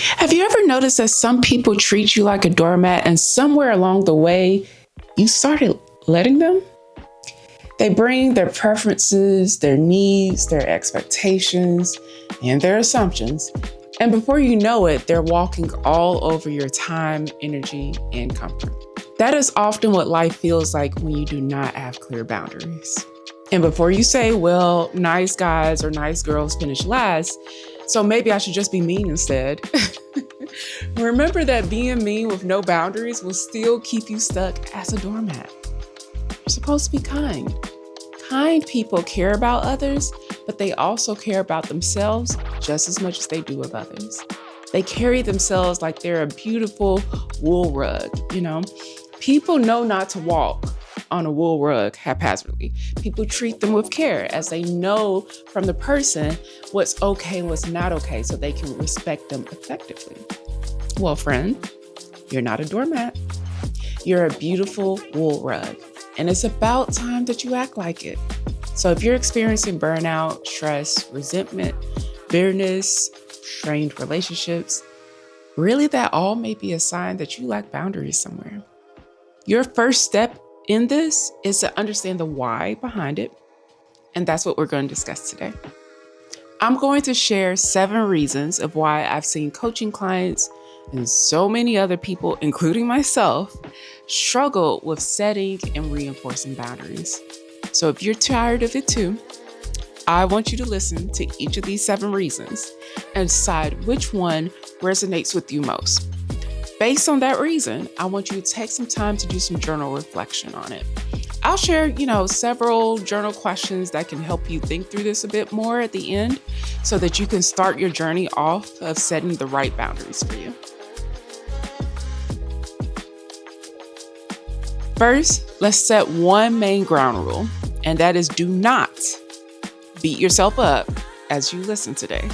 Have you ever noticed that some people treat you like a doormat and somewhere along the way, you started letting them? They bring their preferences, their needs, their expectations, and their assumptions. And before you know it, they're walking all over your time, energy, and comfort. That is often what life feels like when you do not have clear boundaries. And before you say, well, nice guys or nice girls finish last, so maybe I should just be mean instead. Remember that being mean with no boundaries will still keep you stuck as a doormat. You're supposed to be kind. Kind people care about others, but they also care about themselves just as much as they do of others. They carry themselves like they're a beautiful wool rug, People know not to walk on a wool rug haphazardly. People treat them with care as they know from the person what's okay and what's not okay so they can respect them effectively. Well, friend, you're not a doormat. You're a beautiful wool rug, and it's about time that you act like it. So if you're experiencing burnout, stress, resentment, bitterness, strained relationships, really that all may be a sign that you lack boundaries somewhere. Your first step in this is to understand the why behind it, and that's what we're going to discuss today. I'm going to share 7 reasons of why I've seen coaching clients and so many other people, including myself, struggle with setting and reinforcing boundaries. So if you're tired of it too, I want you to listen to each of these 7 reasons and decide which one resonates with you most. Based on that reason, I want you to take some time to do some journal reflection on it. I'll share, several journal questions that can help you think through this a bit more at the end so that you can start your journey off of setting the right boundaries for you. First, let's set one main ground rule, and that is do not beat yourself up as you listen today.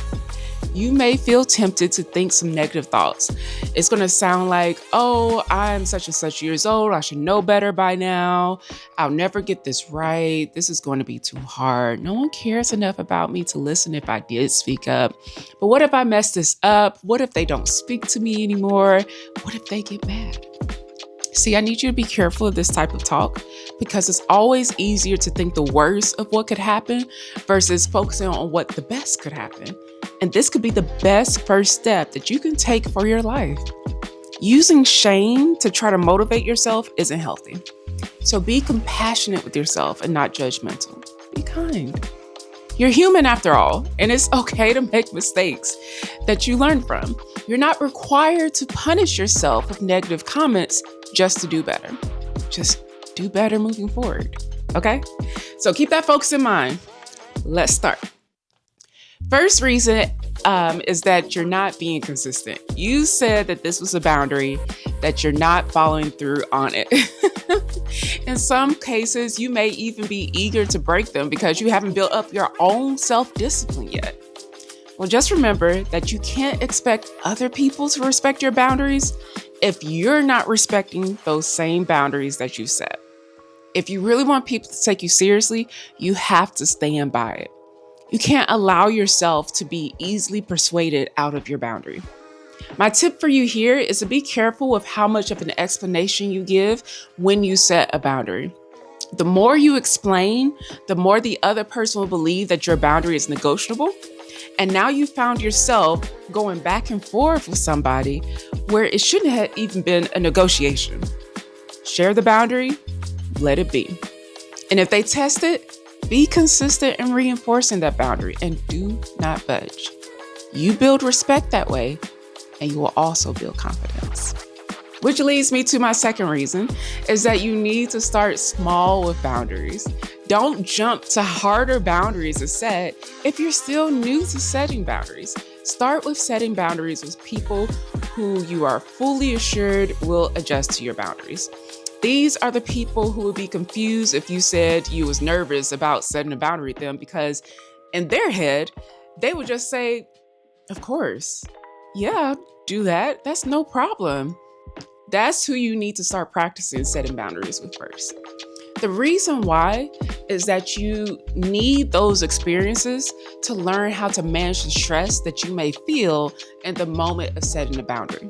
You may feel tempted to think some negative thoughts. It's going to sound like, oh, I'm such and such years old. I should know better by now. I'll never get this right. This is going to be too hard. No one cares enough about me to listen if I did speak up. But what if I mess this up? What if they don't speak to me anymore? What if they get mad? See, I need you to be careful of this type of talk because it's always easier to think the worst of what could happen versus focusing on what the best could happen. And this could be the best first step that you can take for your life. Using shame to try to motivate yourself isn't healthy. So be compassionate with yourself and not judgmental. Be kind. You're human after all, and it's okay to make mistakes that you learn from. You're not required to punish yourself with negative comments just to do better. Just do better moving forward, okay? So keep that focus in mind. Let's start. First reason is that you're not being consistent. You said that this was a boundary, that you're not following through on it. In some cases, you may even be eager to break them because you haven't built up your own self-discipline yet. Well, just remember that you can't expect other people to respect your boundaries if you're not respecting those same boundaries that you set. If you really want people to take you seriously, you have to stand by it. You can't allow yourself to be easily persuaded out of your boundary. My tip for you here is to be careful with how much of an explanation you give when you set a boundary. The more you explain, the more the other person will believe that your boundary is negotiable. And now you found yourself going back and forth with somebody where it shouldn't have even been a negotiation. Share the boundary, let it be. And if they test it, be consistent in reinforcing that boundary and do not budge. You build respect that way, and you will also build confidence. Which leads me to my second reason, is that you need to start small with boundaries. Don't jump to harder boundaries to set if you're still new to setting boundaries. Start with setting boundaries with people who you are fully assured will adjust to your boundaries. These are the people who would be confused if you said you was nervous about setting a boundary with them because in their head, they would just say, of course, yeah, do that. That's no problem. That's who you need to start practicing setting boundaries with first. The reason why is that you need those experiences to learn how to manage the stress that you may feel in the moment of setting a boundary.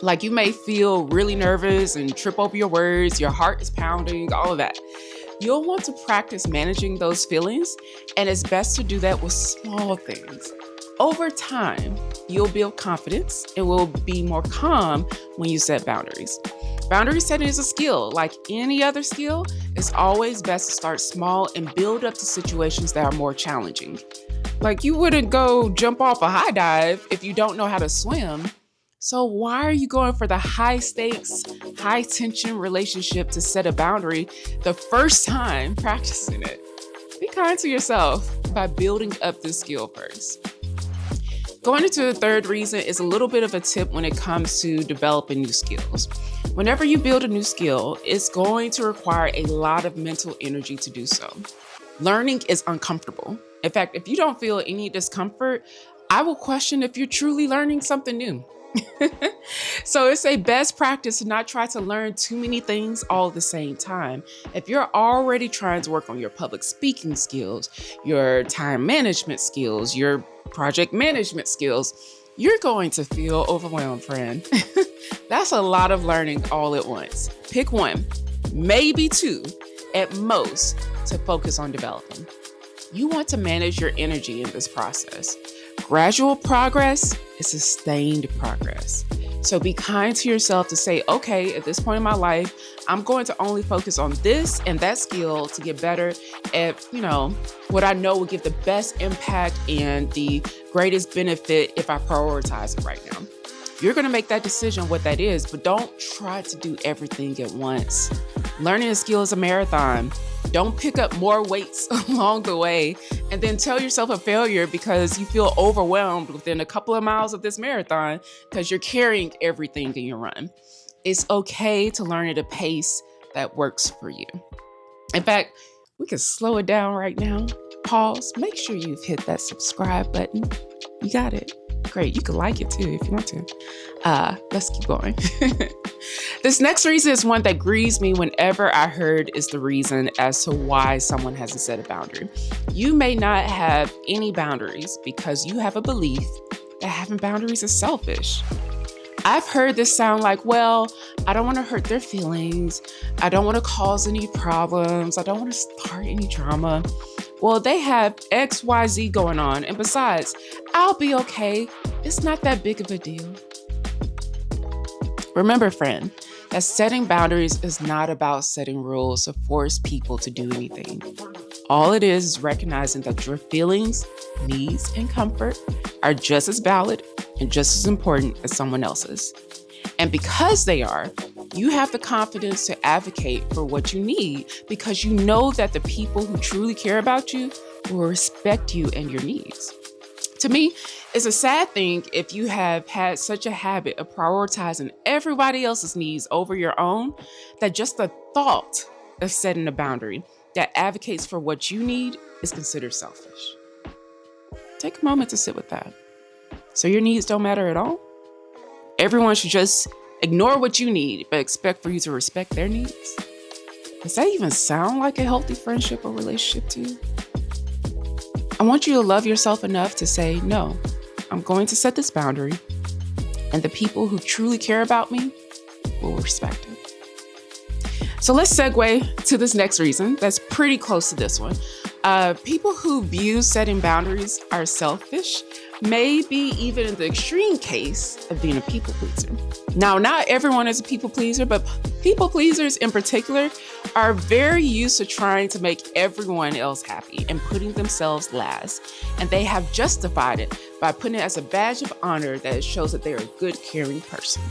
Like you may feel really nervous and trip over your words, your heart is pounding, all of that. You'll want to practice managing those feelings, and it's best to do that with small things. Over time, you'll build confidence and will be more calm when you set boundaries. Boundary setting is a skill. Like any other skill, it's always best to start small and build up to situations that are more challenging. Like you wouldn't go jump off a high dive if you don't know how to swim. So why are you going for the high stakes, high tension relationship to set a boundary the first time practicing it? Be kind to yourself by building up this skill first. Going into the third reason is a little bit of a tip when it comes to developing new skills. Whenever you build a new skill, it's going to require a lot of mental energy to do so. Learning is uncomfortable. In fact, if you don't feel any discomfort, I will question if you're truly learning something new. So it's a best practice to not try to learn too many things all at the same time. If you're already trying to work on your public speaking skills, your time management skills, your project management skills, you're going to feel overwhelmed, friend. That's a lot of learning all at once. Pick one, maybe two at most to focus on developing. You want to manage your energy in this process. Gradual progress is sustained progress. So be kind to yourself to say, okay, at this point in my life, I'm going to only focus on this and that skill to get better at, what I know will give the best impact and the greatest benefit if I prioritize it right now. You're going to make that decision what that is, but don't try to do everything at once. Learning a skill is a marathon. Don't pick up more weights along the way and then tell yourself a failure because you feel overwhelmed within a couple of miles of this marathon because you're carrying everything in your run. It's okay to learn at a pace that works for you. In fact, we can slow it down right now. Pause. Make sure you've hit that subscribe button. You got it. Great. You can like it too if you want to. Let's keep going. This next reason is one that grieves me whenever I heard is the reason as to why someone hasn't set a boundary. You may not have any boundaries because you have a belief that having boundaries is selfish. I've heard this sound like, well, I don't want to hurt their feelings. I don't want to cause any problems. I don't want to start any drama. Well, they have XYZ going on. And besides, I'll be okay. It's not that big of a deal. Remember, friend, that setting boundaries is not about setting rules to force people to do anything. All it is recognizing that your feelings, needs, and comfort are just as valid and just as important as someone else's. And because they are, you have the confidence to advocate for what you need because you know that the people who truly care about you will respect you and your needs. To me, it's a sad thing if you have had such a habit of prioritizing everybody else's needs over your own that just the thought of setting a boundary that advocates for what you need is considered selfish. Take a moment to sit with that. So your needs don't matter at all? Everyone should just ignore what you need, but expect for you to respect their needs? Does that even sound like a healthy friendship or relationship to you? I want you to love yourself enough to say, no, I'm going to set this boundary, and the people who truly care about me will respect it. So let's segue to this next reason that's pretty close to this one. People who view setting boundaries are selfish may be even in the extreme case of being a people pleaser. Now, not everyone is a people pleaser, but people pleasers in particular are very used to trying to make everyone else happy and putting themselves last. And they have justified it by putting it as a badge of honor that it shows that they're a good, caring person.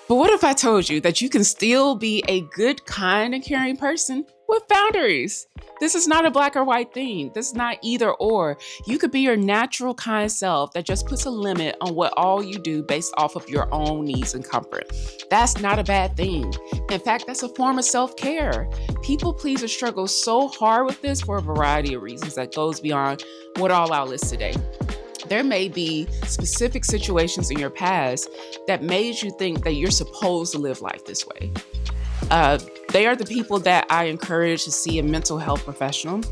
But what if I told you that you can still be a good, kind, and caring person with boundaries? This is not a black or white thing. This is not either or. You could be your natural, kind self that just puts a limit on what all you do based off of your own needs and comfort. That's not a bad thing. In fact, that's a form of self-care. People pleasers struggle so hard with this for a variety of reasons that goes beyond what all I'll list today. There may be specific situations in your past that made you think that you're supposed to live life this way. They are the people that I encourage to see a mental health professional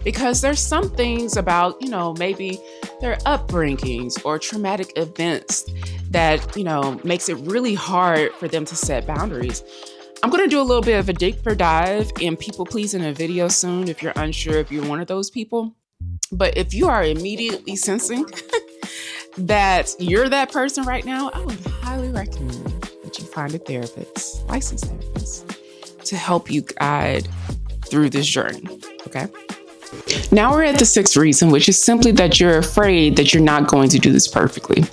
because there's some things about, maybe their upbringings or traumatic events that, makes it really hard for them to set boundaries. I'm going to do a little bit of a deeper dive in people pleasing in a video soon if you're unsure if you're one of those people. But if you are immediately sensing that you're that person right now, I would highly recommend that you find a therapist, licensed therapist, to help you guide through this journey, okay? Now we're at the sixth reason, which is simply that you're afraid that you're not going to do this perfectly.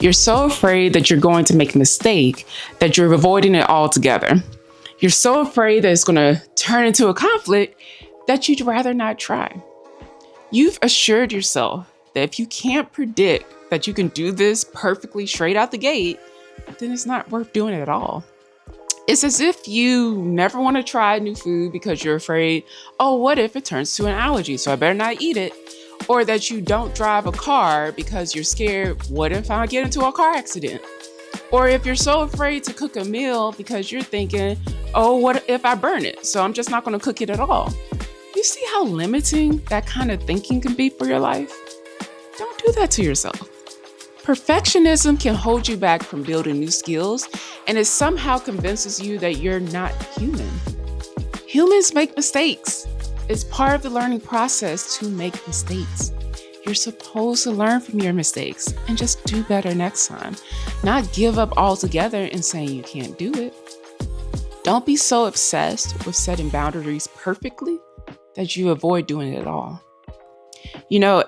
You're so afraid that you're going to make a mistake that you're avoiding it altogether. You're so afraid that it's going to turn into a conflict that you'd rather not try. You've assured yourself that if you can't predict that you can do this perfectly straight out the gate, then it's not worth doing it at all. It's as if you never want to try new food because you're afraid, oh, what if it turns to an allergy? So I better not eat it. Or that you don't drive a car because you're scared, what if I get into a car accident? Or if you're so afraid to cook a meal because you're thinking, oh, what if I burn it? So I'm just not going to cook it at all. You see how limiting that kind of thinking can be for your life? Don't do that to yourself. Perfectionism can hold you back from building new skills, and it somehow convinces you that you're not human. Humans make mistakes. It's part of the learning process to make mistakes. You're supposed to learn from your mistakes and just do better next time, not give up altogether and saying you can't do it. Don't be so obsessed with setting boundaries perfectly that you avoid doing it at all.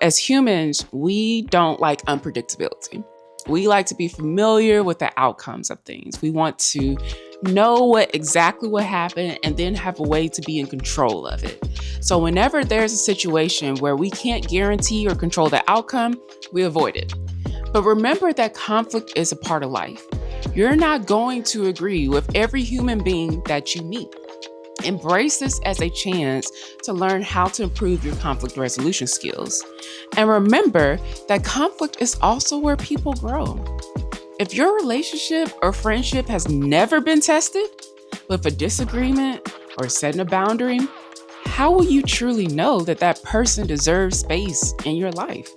As humans, we don't like unpredictability. We like to be familiar with the outcomes of things. We want to know exactly what happened and then have a way to be in control of it. So whenever there's a situation where we can't guarantee or control the outcome, we avoid it. But remember that conflict is a part of life. You're not going to agree with every human being that you meet. Embrace this as a chance to learn how to improve your conflict resolution skills. And remember that conflict is also where people grow. If your relationship or friendship has never been tested with a disagreement or setting a boundary, how will you truly know that that person deserves space in your life?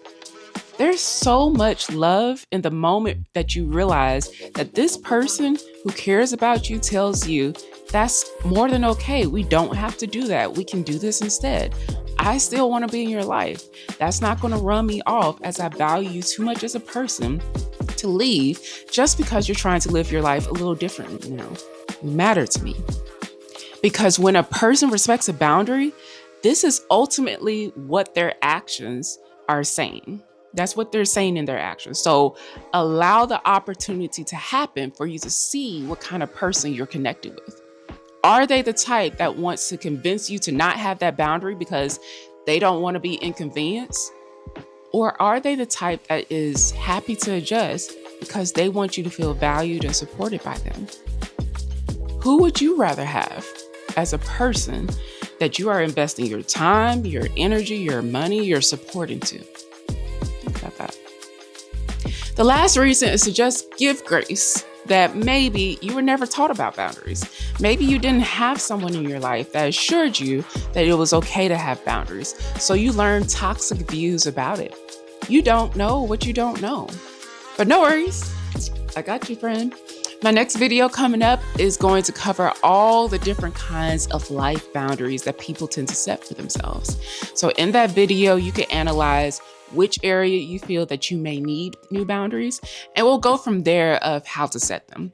There's so much love in the moment that you realize that this person who cares about you tells you that's more than okay. We don't have to do that. We can do this instead. I still want to be in your life. That's not going to run me off as I value you too much as a person to leave just because you're trying to live your life a little differently. You matter to me. Because when a person respects a boundary, this is ultimately what their actions are saying. That's what they're saying in their actions. So allow the opportunity to happen for you to see what kind of person you're connected with. Are they the type that wants to convince you to not have that boundary because they don't want to be inconvenienced? Or are they the type that is happy to adjust because they want you to feel valued and supported by them? Who would you rather have as a person that you are investing your time, your energy, your money, your support into? Think about that. The last reason is to just give grace that maybe you were never taught about boundaries. Maybe you didn't have someone in your life that assured you that it was okay to have boundaries. So you learned toxic views about it. You don't know what you don't know. But no worries. I got you, friend. My next video coming up is going to cover all the different kinds of life boundaries that people tend to set for themselves. So in that video, you can analyze which area you feel that you may need new boundaries, and we'll go from there of how to set them.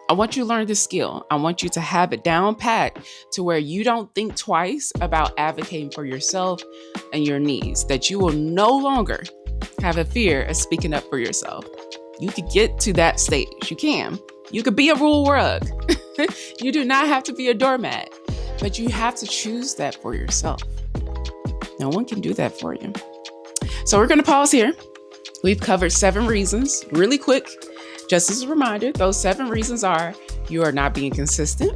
I want you to learn this skill. I want you to have it down pat to where you don't think twice about advocating for yourself and your needs, that you will no longer have a fear of speaking up for yourself. You could get to that stage. You can. You could be a rule rug. You do not have to be a doormat, but you have to choose that for yourself. No one can do that for you. So we're going to pause here. We've covered 7 reasons really quick. Just as a reminder, those 7 reasons are: you are not being consistent.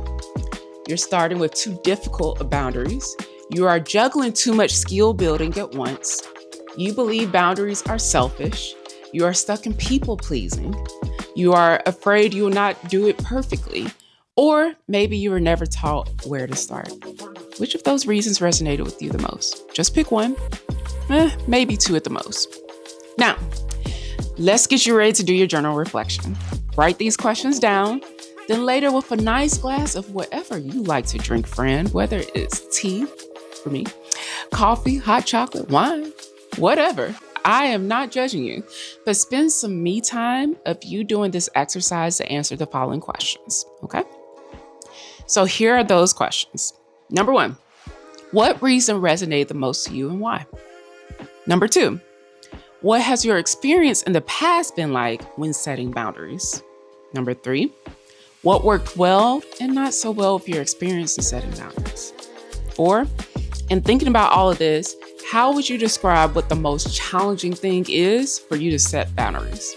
You're starting with too difficult of boundaries. You are juggling too much skill building at once. You believe boundaries are selfish. You are stuck in people pleasing. You are afraid you will not do it perfectly. Or maybe you were never taught where to start. Which of those reasons resonated with you the most? Just pick one, maybe two at the most. Now, let's get you ready to do your journal reflection. Write these questions down. Then later, with a nice glass of whatever you like to drink, friend, whether it's tea, for me, coffee, hot chocolate, wine, whatever. I am not judging you, but spend some me time of you doing this exercise to answer the following questions, okay? So here are those questions. Number 1, what reason resonated the most to you and why? Number 2, what has your experience in the past been like when setting boundaries? Number 3, what worked well and not so well with your experience in setting boundaries? 4, in thinking about all of this, how would you describe what the most challenging thing is for you to set boundaries?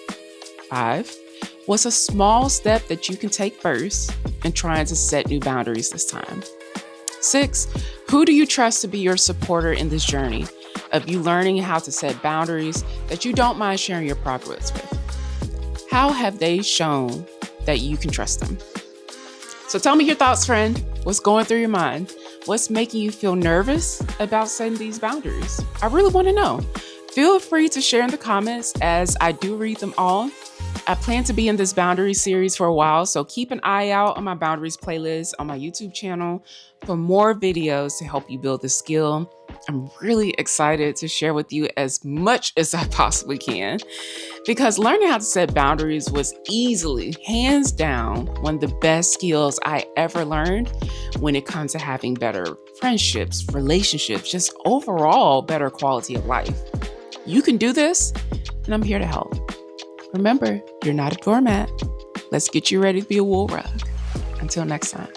5, what's a small step that you can take first in trying to set new boundaries this time? 6, who do you trust to be your supporter in this journey of you learning how to set boundaries that you don't mind sharing your progress with? How have they shown that you can trust them? So tell me your thoughts, friend. What's going through your mind? What's making you feel nervous about setting these boundaries? I really want to know. Feel free to share in the comments as I do read them all. I plan to be in this boundary series for a while, so keep an eye out on my boundaries playlist on my YouTube channel for more videos to help you build the skill. I'm really excited to share with you as much as I possibly can because learning how to set boundaries was easily, hands down, one of the best skills I ever learned when it comes to having better friendships, relationships, just overall better quality of life. You can do this, and I'm here to help. Remember, you're not a doormat. Let's get you ready to be a wool rug. Until next time.